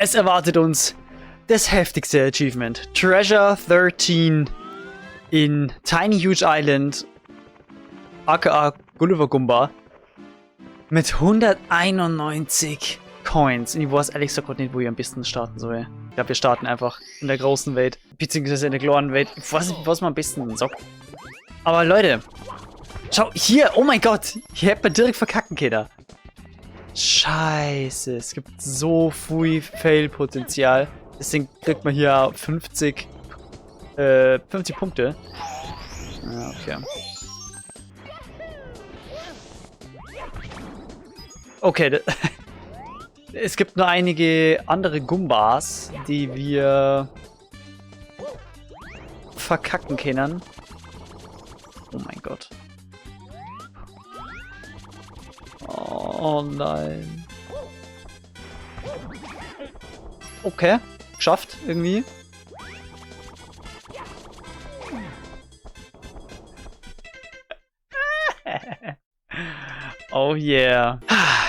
Es erwartet uns das heftigste Achievement. Treasure 13 in Tiny Huge Island, aka Gulliver Gumba, mit 191 Coins. Und ich weiß ehrlich gesagt nicht, wo ich am besten starten soll. Ich glaube, wir starten einfach in der großen Welt, beziehungsweise in der kleinen Welt. Ich weiß nicht, was man am besten sagt. Aber Leute, schau, hier, oh mein Gott, hier hätte man direkt verkacken können. Scheiße, es gibt so viel Fail-Potenzial. Deswegen kriegt man hier 50 Punkte. Ja, okay. Okay, es gibt nur einige andere Gumbas, die wir verkacken können. Oh mein Gott. Oh nein. Okay, geschafft irgendwie. Oh yeah.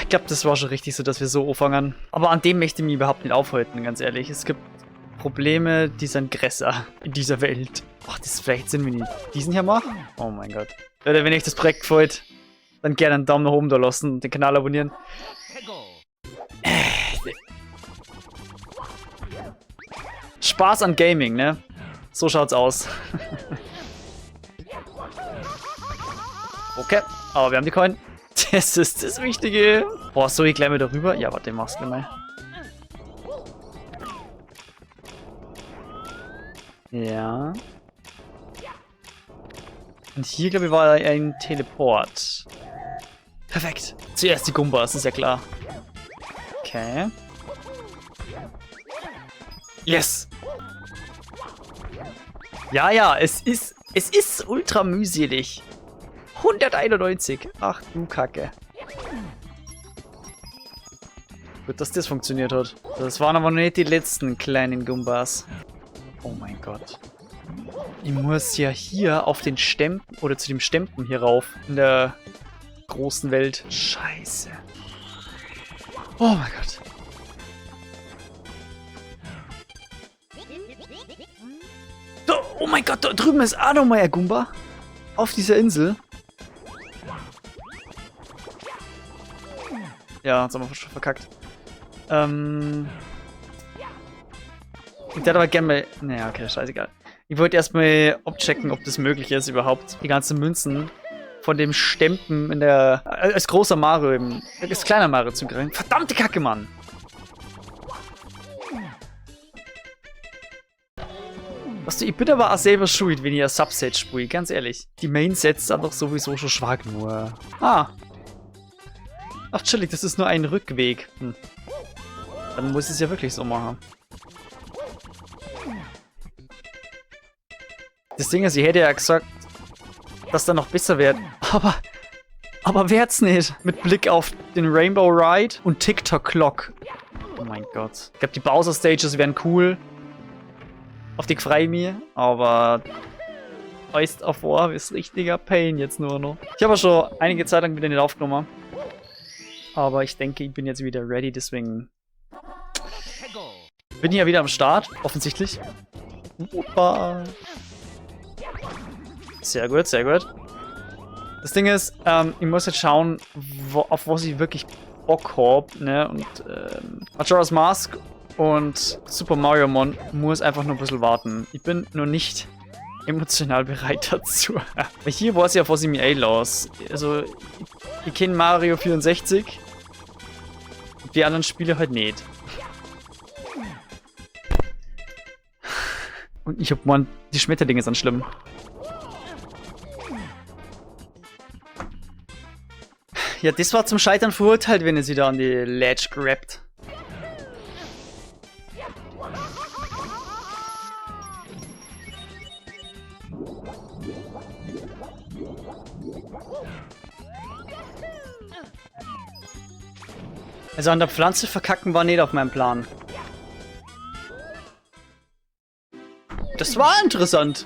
Ich glaube, das war schon richtig so, dass wir so anfangen. Aber an dem möchte ich mich überhaupt nicht aufhalten, ganz ehrlich. Es gibt Probleme, die sind größer in dieser Welt. Ach, das ist vielleicht Sinn, wenn ich diesen hier mache. Oh mein Gott. Leute, wenn euch das Projekt gefällt, dann gerne einen Daumen nach oben da lassen und den Kanal abonnieren. Spaß an Gaming, ne? So schaut's aus. Okay, aber wir haben die Coin. Das ist das Wichtige. Boah, soll ich gleich mal darüber? Ja, warte, mach's gleich mal. Ja. Und hier, glaube ich, war ein Teleport. Perfekt. Zuerst die Gumbas, ist ja klar. Okay. Yes. Ja, ja, es ist ultra mühselig. 191. Ach du Kacke. Gut, dass das funktioniert hat. Das waren aber noch nicht die letzten kleinen Gumbas. Oh mein Gott. Ich muss ja hier auf den Stempel oder zu dem Stempel hier rauf in der großen Welt. Scheiße. Oh mein Gott. Da, oh mein Gott, da drüben ist auch nochmal ein Gumba. Auf dieser Insel. Ja, jetzt haben wir schon verkackt. Ich hätte aber gerne mal... Naja, okay, scheißegal. Ich wollte erstmal abchecken, ob das möglich ist, überhaupt die ganzen Münzen von dem Stempel in der... als großer Mario eben... als kleiner Mario zu kriegen. Verdammte Kacke, Mann! Weißt du, ich bin aber auch selber schuld, wenn ich ein Subset spiele, ganz ehrlich. Die Main-Sets sind doch sowieso schon schwach nur. Ah! Ach, chillig, das ist nur ein Rückweg. Hm. Dann muss ich es ja wirklich so machen. Das Ding ist, ich hätte ja gesagt, dass da noch besser wird. Aber wird's nicht. Mit Blick auf den Rainbow Ride und TikTok Clock. Oh mein Gott. Ich glaube, die Bowser Stages wären cool. Auf die freue ich mich. Aber Iced of War ist richtiger Pain jetzt nur noch. Ich habe schon einige Zeit lang wieder nicht aufgenommen. Aber ich denke, ich bin jetzt wieder ready, deswegen bin ich ja wieder am Start, offensichtlich. Opa. Sehr gut, sehr gut. Das Ding ist, ich muss jetzt schauen, auf was ich wirklich Bock habe, ne? Und Majora's Mask und Super Mario Mon muss einfach nur ein bisschen warten. Ich bin noch nicht emotional bereit dazu. Weil hier weiß ich, auf was ich mich einlasse. Also, ich kenne Mario 64. Die anderen Spiele halt nicht. Und ich hab gemeint, die Schmetterlinge sind schlimm. Ja, das war zum Scheitern verurteilt, wenn es wieder an die Ledge grabt. Also an der Pflanze verkacken war nicht auf meinem Plan. Das war interessant.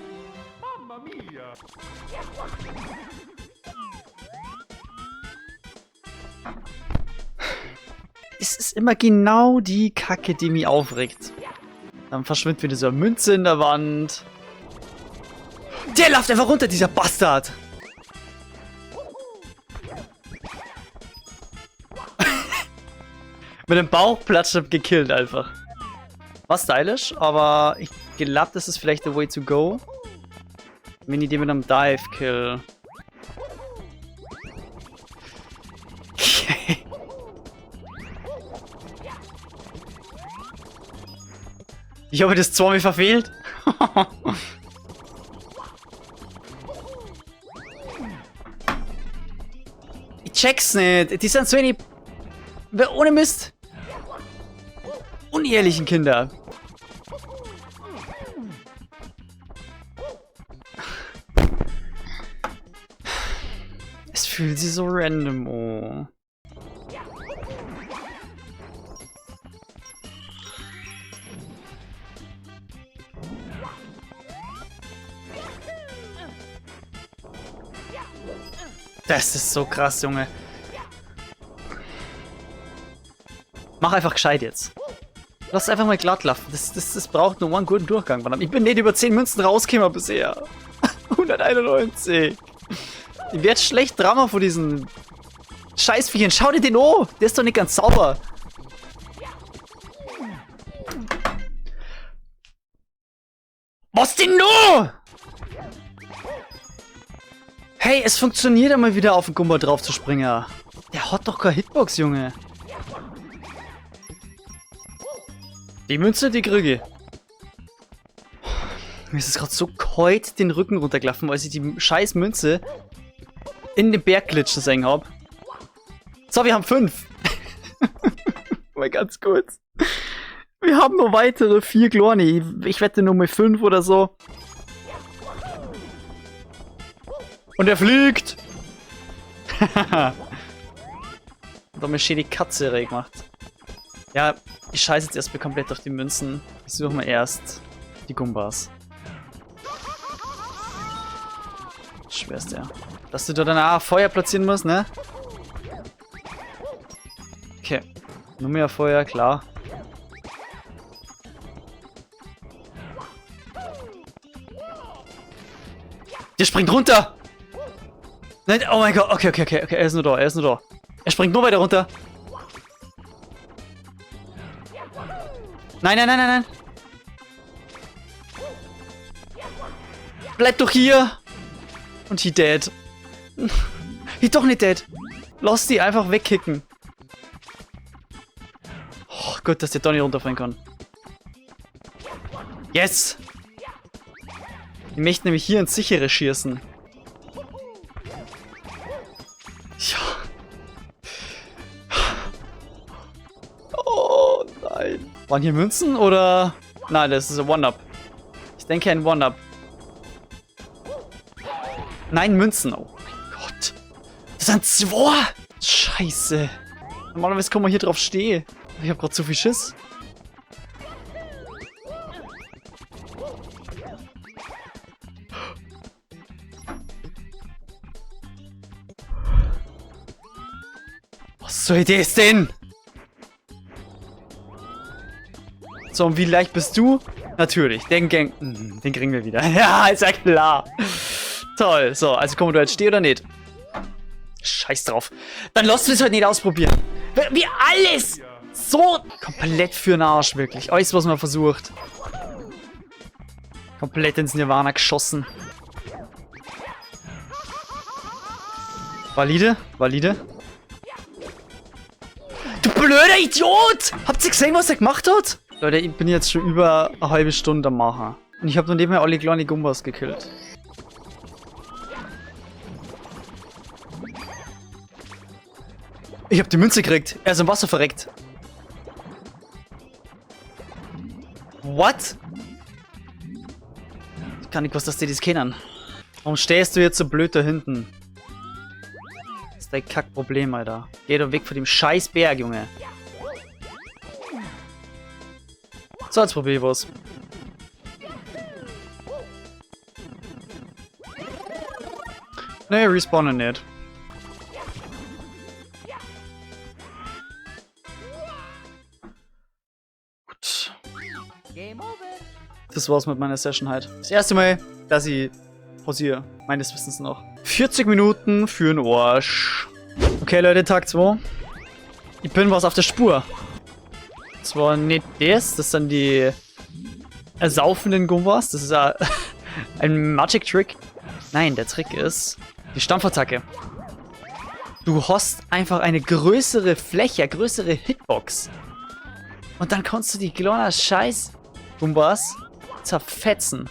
Das ist immer genau die Kacke, die mich aufregt. Dann verschwindet wieder so eine Münze in der Wand. Der läuft einfach runter, dieser Bastard! Mit dem Bauchplatscher gekillt einfach. War stylisch, aber ich glaube, das ist vielleicht the way to go. Wenn ich den mit einem Dive-Kill. Okay. Ich habe das zweimal verfehlt. Ich check's nicht. Die sind so eine... Ohne Mist. Unehrlichen Kinder. Es fühlt sich so random, oh. Das ist so krass, Junge. Mach einfach gescheit jetzt. Lass einfach mal glatt laufen. Das braucht nur einen guten Durchgang. Ich bin nicht über 10 Münzen rausgekommen bisher. 191. Ich werd schlecht Drama vor diesen Scheißviechern. Schau dir den an. Der ist doch nicht ganz sauber. Was denn nur? Hey, es funktioniert einmal wieder auf den Gumba drauf zu springen. Der hat doch keine Hitbox, Junge. Die Münze, die kriege ich. Mir ist es gerade so kalt den Rücken runtergelaufen, weil ich die scheiß Münze in den Berg glitschen sehen habe. So, wir haben 5. Mal ganz kurz. Wir haben noch weitere 4 Glorni. Ich wette nur mit 5 oder so. Und er fliegt! Da haben wir schön die Katze gemacht. Ja, ich scheiße jetzt erstmal komplett auf die Münzen. Ich suche mal erst die Gumbas. Schwerst ja. Dass du da danach Feuer platzieren musst, ne? Okay. Nur mehr Feuer, klar. Der springt runter! Nein, oh mein Gott, okay, er ist nur da, Er springt nur weiter runter. Nein. Bleib doch hier! Und he dead. He doch nicht dead. Lass die einfach wegkicken. Oh Gott, dass der Donny runterfallen kann. Yes! Ich möchte nämlich hier ins sichere schießen. Ja. Oh nein. Waren hier Münzen oder? Nein, das ist ein One-Up. Ich denke ein One-Up. Nein, Münzen. Oh mein Gott. Das sind 2. Scheiße. Normalerweise kann man hier drauf stehen. Ich habe gerade zu viel Schiss. Was soll das denn? So, und wie leicht bist du? Natürlich, den kriegen wir wieder. Ja, ist ja klar. Toll. So, also kommen du jetzt stehen oder nicht? Scheiß drauf. Dann lass uns heute nicht ausprobieren. Wie alles! So komplett für den Arsch, wirklich. Alles, was man versucht. Komplett ins Nirvana geschossen. Valide? Du blöder Idiot! Habt ihr gesehen, was er gemacht hat? Leute, ich bin jetzt schon über eine halbe Stunde am Machen. Und ich habe nur nebenher alle kleinen Gumbas gekillt. Ich habe die Münze gekriegt. Er ist im Wasser verreckt. What? Ich kann nicht was, dass die das kennen. Warum stehst du jetzt so blöd da hinten? Das ist dein Kackproblem, Alter. Geh doch weg von dem scheiß Berg, Junge. So, jetzt probier ich was. Nee, respawnen nicht. Das war's mit meiner Session halt. Das erste Mal, dass ich pausiere. Meines Wissens noch. 40 Minuten für den Arsch. Okay, Leute, Tag 2. Ich bin was auf der Spur. Zwar nicht das sind die ersaufenden Gumbas. Das ist ein Magic-Trick. Nein, der Trick ist die Stampfattacke. Du hast einfach eine größere Fläche, größere Hitbox. Und dann kannst du die kleinen Scheiß-Gumbas zerfetzen.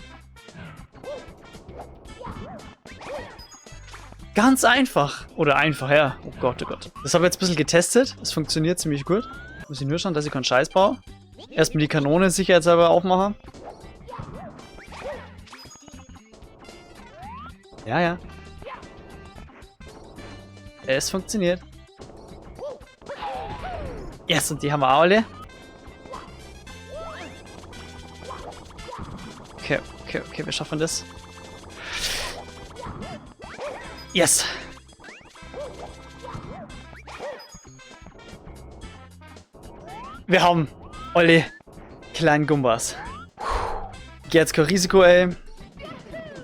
Ganz einfach. Oder einfach, ja. Oh Gott, oh Gott. Das habe ich jetzt ein bisschen getestet. Das funktioniert ziemlich gut. Muss ich nur schauen, dass ich keinen Scheiß baue. Erstmal die Kanone sicherheitshalber aufmachen. Ja, ja. Es funktioniert. Yes, und die haben wir auch alle. Okay, wir schaffen das. Yes! Wir haben alle kleinen Gumbas. Geh jetzt kein Risiko, ey.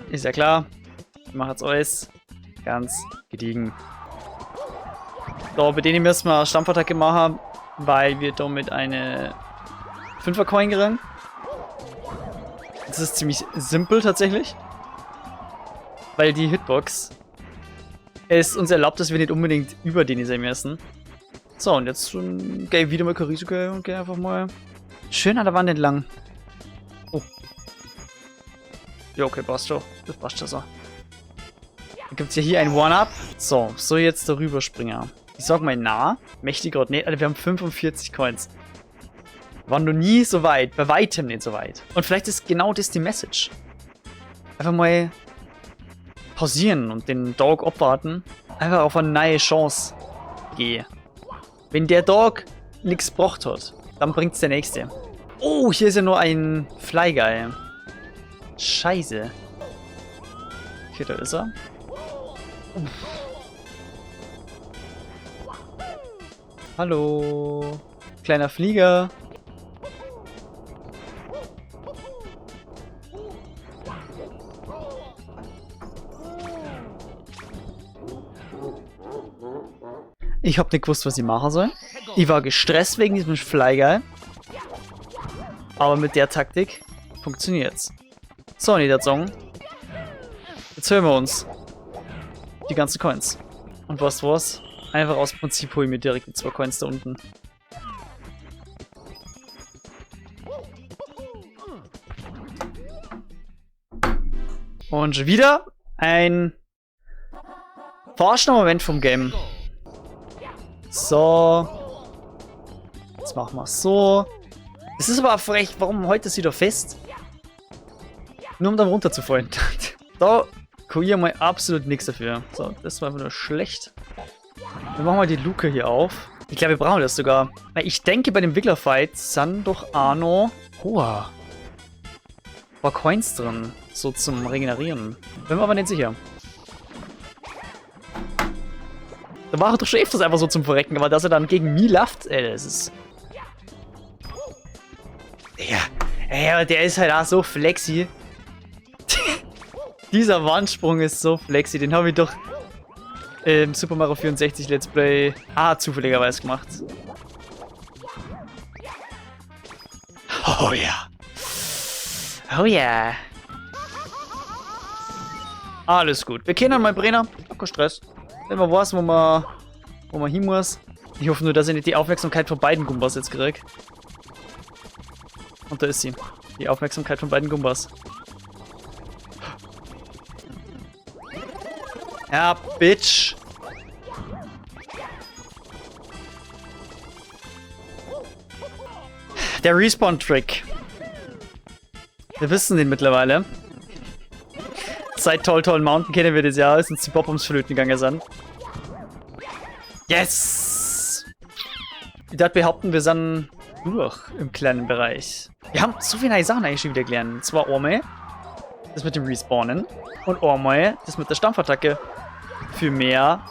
Ist ja klar. Ich mache jetzt alles ganz gediegen. So, bei denen müssen wir Stampfattacke machen, weil wir damit eine 5er Coin kriegen. Das ist ziemlich simpel tatsächlich. Weil die Hitbox es uns erlaubt, dass wir nicht unbedingt über den sein müssen. So, und jetzt gehe ich wieder mal kein Risiko und gehe einfach mal schön an der Wand entlang. Oh. Ja, okay, passt schon. Das passt schon so. Dann gibt es ja hier ein One-Up. So jetzt darüber springen. Ich sag mal nah. Mächtig gerade nicht. Alter, wir haben 45 Coins. Waren noch nie so weit. Bei weitem nicht so weit. Und vielleicht ist genau das die Message. Einfach mal pausieren und den Dog abwarten. Einfach auf eine neue Chance gehen. Wenn der Dog nichts gebracht hat, dann bringt's der nächste. Oh, hier ist ja nur ein Fly Guy. Scheiße. Okay, da ist er. Hallo. Kleiner Flieger. Ich hab nicht gewusst, was ich machen soll. Ich war gestresst wegen diesem Fly Guy. Aber mit der Taktik funktioniert's. So, und der Song. Jetzt hören wir uns die ganzen Coins. Und was? Einfach aus Prinzip hole ich mir direkt die 2 Coins da unten. Und schon wieder ein verarschender Moment vom Game. So. Jetzt machen wir es so. Es ist aber frech, warum heute ist wieder fest? Nur um dann runterzufallen. Da kann ich mal absolut nichts dafür. So, das war einfach nur schlecht. Wir machen mal die Luke hier auf. Ich glaube, wir brauchen das sogar. Weil ich denke, bei dem Wiggler-Fight sind doch Arno. Hoa. War Coins drin. So zum Regenerieren. Bin mir aber nicht sicher. Da war er doch schon öfters einfach so zum Verrecken, aber dass er dann gegen mich läuft, ey, das ist. Ja, der ist halt auch so flexi. Dieser Wandsprung ist so flexi, den habe ich doch im Super Mario 64 Let's Play zufälligerweise gemacht. Oh ja. Oh ja. Alles gut. Wir kennen mal Brenner. Kein Stress. Wenn man weiß, wo man hin muss. Ich hoffe nur, dass ich nicht die Aufmerksamkeit von beiden Gumbas jetzt kriege. Und da ist sie. Die Aufmerksamkeit von beiden Gumbas. Ja, Bitch. Der Respawn-Trick. Wir wissen den mittlerweile. Seit Toll Mountain kennen wir das ja, als uns die Bob-Ums flöten gegangen sind. Yes! Ich darf behaupten, wir sind durch im kleinen Bereich. Wir haben so viele neue Sachen eigentlich schon wieder gelernt. Und zwar einmal das mit dem Respawnen und einmal das mit der Stampfattacke für mehr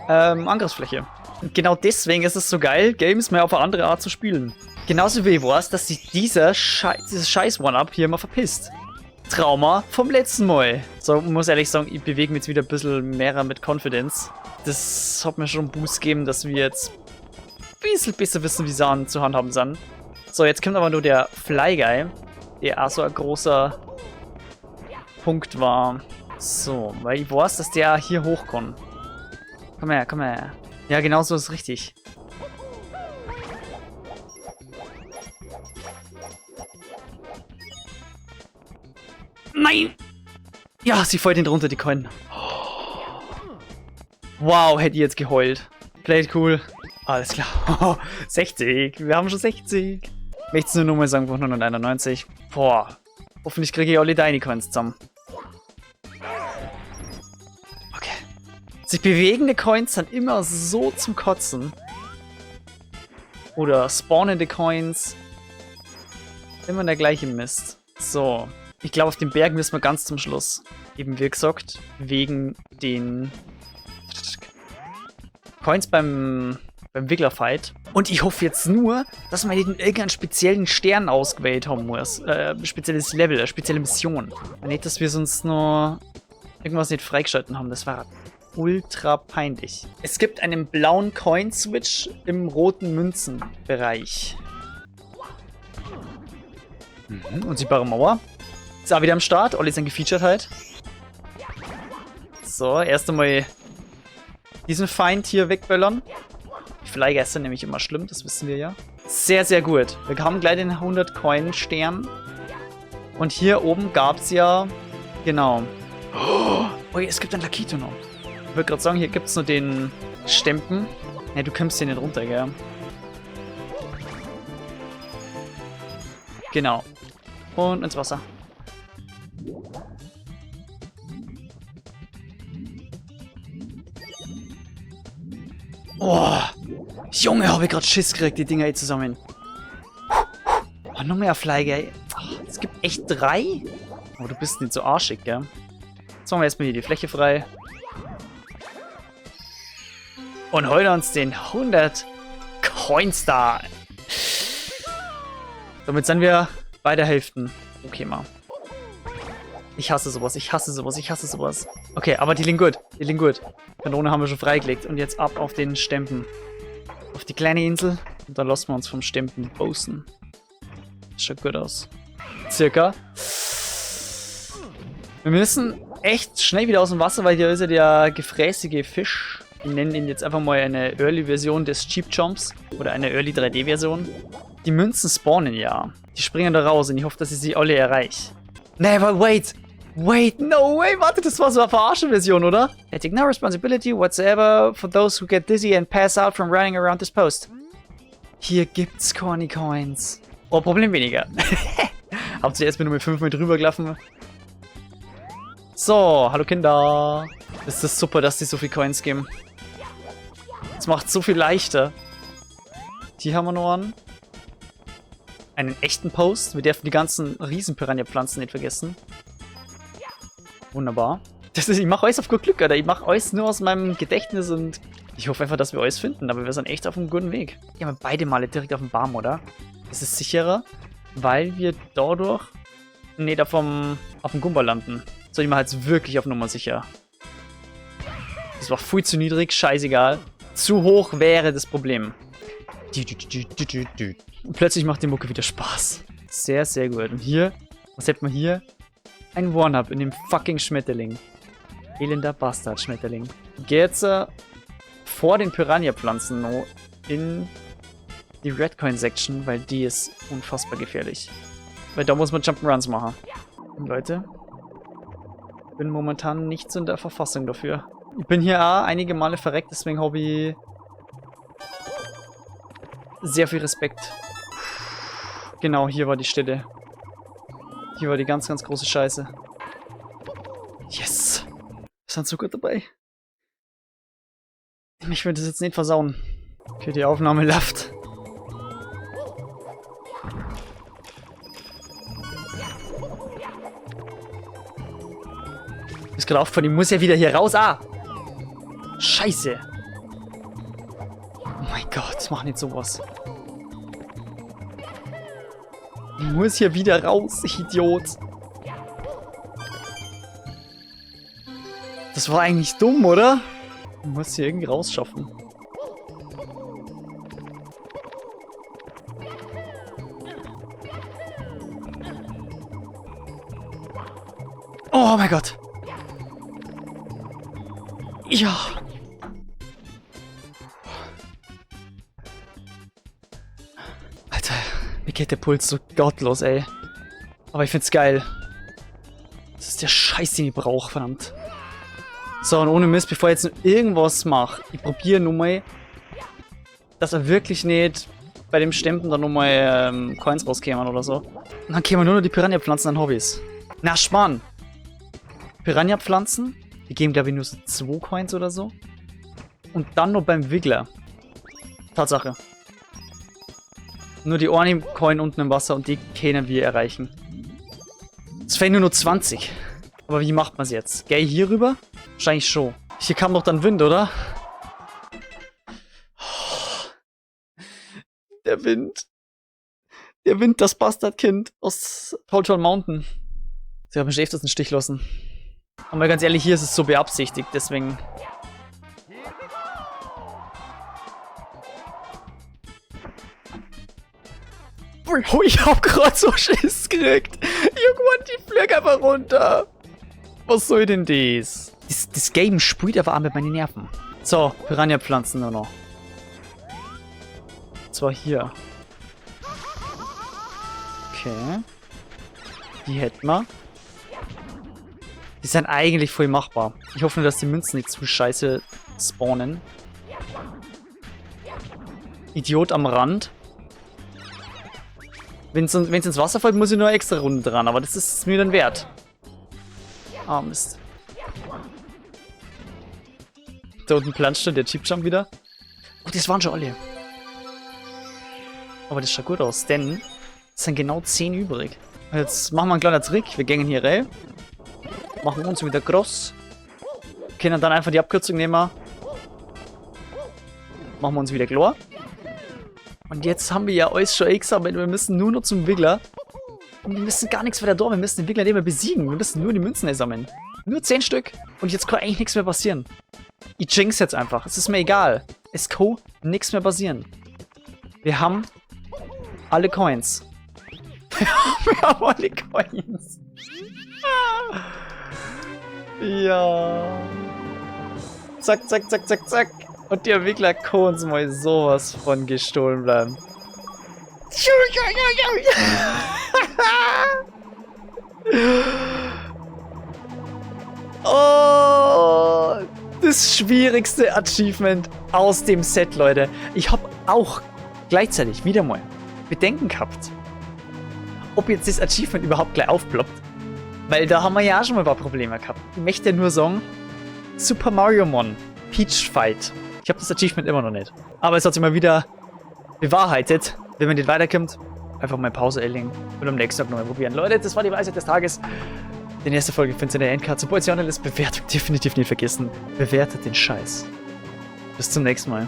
Angriffsfläche. Und genau deswegen ist es so geil, Games mehr auf eine andere Art zu spielen. Genauso wie ich weiß, dass sich dieses scheiß One-Up hier immer verpisst. Trauma vom letzten Mal. So, ich muss ehrlich sagen, ich bewege mich jetzt wieder ein bisschen mehr mit Confidence. Das hat mir schon einen Boost gegeben, dass wir jetzt ein bisschen besser wissen, wie sie zu handhaben sind. So, jetzt kommt aber nur der Fly Guy, der auch so ein großer Punkt war. So, weil ich weiß, dass der hier hoch kann. Komm her, komm her. Ja, genau so ist richtig. Nein! Ja, sie fällt hinten runter, die Coin. Wow, hätte ich jetzt geheult. Played cool. Alles klar. 60. Wir haben schon 60. Möchtest du nur mal sagen, von 191. Boah. Hoffentlich kriege ich alle deine Coins zusammen. Okay. Sich bewegende Coins sind immer so zum Kotzen. Oder spawnende Coins. Immer der gleiche Mist. So. Ich glaube, auf den Berg müssen wir ganz zum Schluss. Eben wie gesagt, wegen den Coins beim Wiggler-Fight. Und ich hoffe jetzt nur, dass man irgendeinen speziellen Stern ausgewählt haben muss. Spezielles Level, eine spezielle Mission. Nicht, dass wir sonst nur irgendwas nicht freigeschalten haben. Das war ultra peinlich. Es gibt einen blauen Coin-Switch im roten Münzenbereich. Unsichtbare Mauer. Ist auch wieder am Start. Olli ist dann gefeatured halt. So, erst einmal diesen Feind hier wegböllern. Die Flyguys sind nämlich immer schlimm, das wissen wir ja. Sehr, sehr gut. Wir haben gleich den 100-Coin-Stern. Und hier oben gab es ja... Genau. Oh, es gibt einen Lakito noch. Ich wollte gerade sagen, hier gibt es nur den Stempen. Ja, du kommst hier nicht runter, gell? Genau. Und ins Wasser. Oh, Junge, habe ich gerade Schiss gekriegt, die Dinger hier zusammen. Oh, noch mehr Flyguy. Oh, es gibt echt 3? Oh, du bist nicht so arschig, gell? Jetzt machen wir erstmal hier die Fläche frei. Und holen uns den 100 Coins da. Damit sind wir bei der Hälfte. Okay, mal. Ich hasse sowas, ich hasse sowas, ich hasse sowas. Okay, aber die liegen gut, die liegen gut. Kanone haben wir schon freigelegt. Und jetzt ab auf den Stempen. Auf die kleine Insel. Und dann lassen wir uns vom Stempen boasten. Schaut gut aus. Circa. Wir müssen echt schnell wieder aus dem Wasser, weil hier ist ja der gefräßige Fisch. Wir nennen ihn jetzt einfach mal eine Early-Version des Cheap Chomps. Oder eine Early 3D-Version. Die Münzen spawnen ja. Die springen da raus und ich hoffe, dass ich sie alle erreiche. Nee, aber wait! Wait, no way! Warte, das war so eine Verarschen-Version, oder? I take no responsibility whatsoever for those who get dizzy and pass out from running around this post. Hier gibt's Corny Coins. Oh, Problem weniger. Habt ihr erstmal nur mit 5 Mal drüber gelaufen? So, hallo Kinder. Ist das super, dass die so viel Coins geben. Das macht so viel leichter. Hier haben wir noch einen echten Post. Wir dürfen die ganzen Riesen-Piranha-Pflanzen nicht vergessen. Wunderbar. Ich mache alles auf gut Glück, Alter. Ich mache alles nur aus meinem Gedächtnis und ich hoffe einfach, dass wir alles finden. Aber wir sind echt auf einem guten Weg. Ja, wir beide Male direkt auf dem Baum, oder? Das ist sicherer, weil wir dadurch nicht auf dem Gumba landen. So, ich mache jetzt wirklich auf Nummer sicher. Das war viel zu niedrig, scheißegal. Zu hoch wäre das Problem. Und plötzlich macht die Mucke wieder Spaß. Sehr, sehr gut. Und hier, was hätten wir hier? Ein One-Up in dem fucking Schmetterling. Elender Bastard-Schmetterling. Geh jetzt vor den Piranha-Pflanzen noch in die Redcoin-Section, weil die ist unfassbar gefährlich. Weil da muss man Jump'n'Runs machen. Und Leute, ich bin momentan nicht so in der Verfassung dafür. Ich bin hier auch einige Male verreckt, deswegen habe ich sehr viel Respekt. Genau, hier war die Stelle. Hier war die ganz, ganz große Scheiße. Yes! Wir sind so gut dabei. Ich will das jetzt nicht versauen. Okay, die Aufnahme läuft. Ist gerade aufgefallen, ich muss ja wieder hier raus. Ah! Scheiße! Oh mein Gott, mach nicht sowas. Ich muss hier wieder raus, ich Idiot. Das war eigentlich dumm, oder? Ich muss hier irgendwie rausschaffen. Oh mein Gott. Ja. Alter, mir geht der Puls so gottlos, ey. Aber ich find's geil. Das ist der Scheiß, den ich brauche, verdammt. So, und ohne Mist, bevor ich jetzt noch irgendwas mache, ich probiere nur mal, dass er wirklich nicht bei dem Stempeln dann nochmal Coins rauskämen oder so. Und dann kämen nur noch die Piranha-Pflanzen an Hobbys. Na, Spann! Piranha-Pflanzen, die geben, glaube ich, nur so 2 Coins oder so. Und dann noch beim Wiggler. Tatsache. Nur die eine Coin unten im Wasser und die können wir erreichen. Es fehlen nur 20. Aber wie macht man es jetzt? Geh hier rüber? Wahrscheinlich schon. Hier kam doch dann Wind, oder? Der Wind. Der Wind, das Bastardkind aus Toll Mountain. Sie haben mich echt aus den Stich lassen. Aber ganz ehrlich, hier ist es so beabsichtigt, deswegen... Oh, ich hab grad so Schiss gekriegt. Junge, die fliegen einfach runter. Was soll denn das? Das Game spielt aber an mit meinen Nerven. So, Piranha-Pflanzen nur noch. Und zwar hier. Okay. Die hätten wir. Die sind eigentlich voll machbar. Ich hoffe nur, dass die Münzen nicht zu scheiße spawnen. Idiot am Rand. Wenn es ins Wasser fällt, muss ich nur eine extra Runde dran. Aber das ist mir dann wert. Ah, Mist. Da unten planscht schon der Chip-Jump wieder. Oh, das waren schon alle. Aber das schaut gut aus, denn es sind genau 10 übrig. Jetzt machen wir einen kleinen Trick. Wir gehen hier rein. Machen uns wieder groß. Können dann einfach die Abkürzung nehmen. Machen wir uns wieder klar. Und jetzt haben wir ja alles schon eingesammelt. Wir müssen nur noch zum Wiggler. Und wir müssen gar nichts weiter da. Wir müssen den Wiggler nicht mehr besiegen. Wir müssen nur die Münzen einsammeln. Nur 10 Stück. Und jetzt kann eigentlich nichts mehr passieren. Ich jinx jetzt einfach. Es ist mir egal. Es kann nichts mehr passieren. Wir haben alle Coins. Wir haben alle Coins. Ja. Zack, zack, zack, zack, zack. Und der Wiggler kann uns mal sowas von gestohlen bleiben. Oh, das schwierigste Achievement aus dem Set, Leute. Ich habe auch gleichzeitig wieder mal Bedenken gehabt, ob jetzt das Achievement überhaupt gleich aufploppt. Weil da haben wir ja auch schon mal ein paar Probleme gehabt. Ich möchte nur sagen, Super Mario Mon, Peach Fight. Ich habe das Achievement immer noch nicht. Aber es hat sich mal wieder bewahrheitet. Wenn man nicht weiterkommt, einfach mal Pause einlegen und am nächsten Tag nochmal probieren. Leute, das war die Weisheit des Tages. Die nächste Folge findet ihr in der Endcard. Sobald sie online ist, Bewertung definitiv nicht vergessen. Bewertet den Scheiß. Bis zum nächsten Mal.